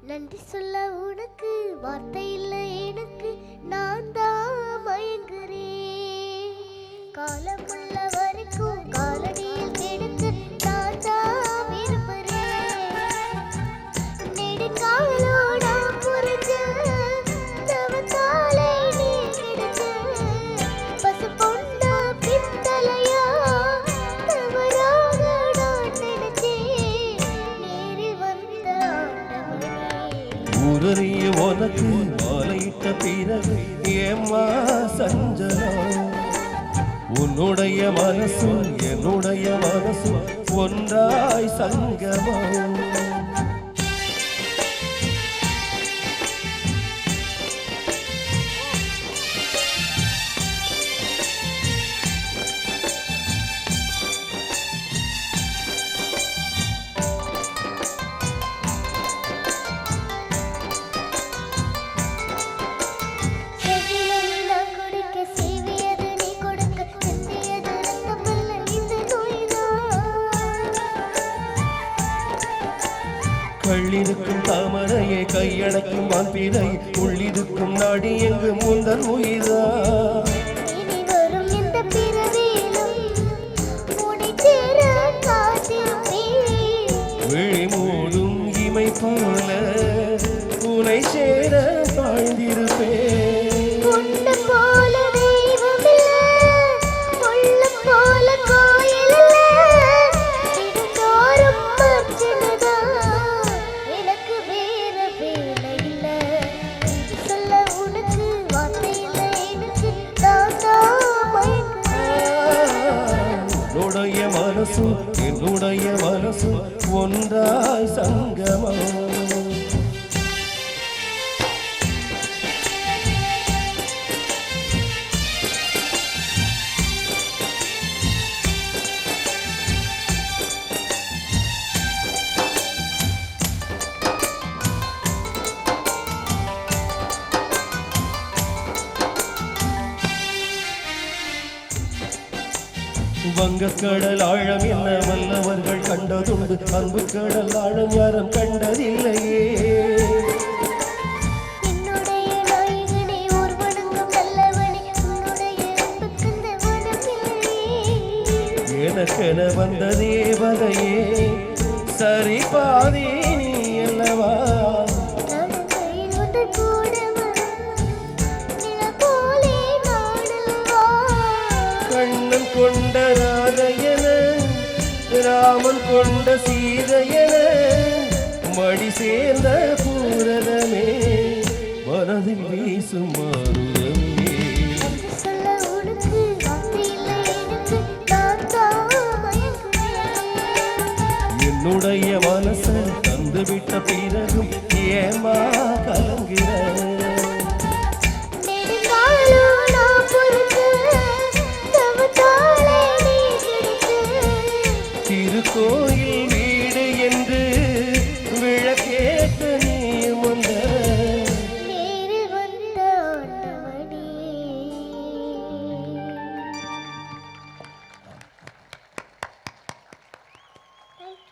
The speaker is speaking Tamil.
நன்றி சொல்ல உனக்கு வார்த்தை இல்லை எனக்கு, நான் தான் மயங்குறேன். காலமுள்ள வரைக்கும் காலடியில் கிடக்க நான் தான் விரும்புறேன். நெடுங்காலோட புரிஞ்ச தவத்தாலே நீ கிடைச்ச பசு பொண்ண பித்தளையா தவறாக நான் நினைச்சேன். நேரில் வந்த ஊரறிய உனக்கு மாலையிட்ட பிறகு ஏம்மா சஞ்சலம்? உன்னுடைய மனசும் என்னுடைய மனசும் ஒன்றாய் சங்கமம். கள்ளிருக்கும் தாமரையை கையடைக்கும் வான்பிறை உள்ளிருக்கும் நாடி எங்கு முந்தன் உயிரா. இனி வரும் இந்த பிறவியிலும் உன்னை சேர காத்திருப்பேன். விழி மூடும் இமை போல உன்னை சேர வாழ்ந்திருப்பேன். உன்னை போல தெய்வம் இல்ல, உள்ளம் போல கோயில் இல்ல, தினந்தோறும் அர்ச்சனைதான், எனக்கு வேற வேலை இல்ல. சொல்ல உனக்கு வார்த்தை இல்லை எனக்கு, நான் தான் மயங்குறேன். உன்னுடைய மனசும் என்னுடைய மனசும் ஒன்றாய் சங்கமம். வங்கக்கடல் ஆழம் என்ன வல்லவர்கள் கண்டதுண்டு, அன்பு கடல் ஆழம் யாரும் கண்டதில்லையே. என்னுடைய நாயகனே ஓர் வணங்கும் நல்லவனே, உன்னுடைய அன்புக்கெந்த வனமில்லையே. எனக்கென வந்த தேவதையே சரி பாதி நீ அல்லவா. நான் கையில் ஒன்று கூட வரும் நிழல் போலே நாடல்வா. கண்ணன் கொண்ட ராதையன ராமன் கொண்ட சீதையன மடி சேர்ந்த பூரதமே மனதில் வீசும் மாறுதமே. நன்றி சொல்ல உனக்கு வார்த்தை இல்லை எனக்கு, நான் தான் மயங்குறேன். என்னுடைய மனசை தந்துவிட்ட பிறகும் ஏமா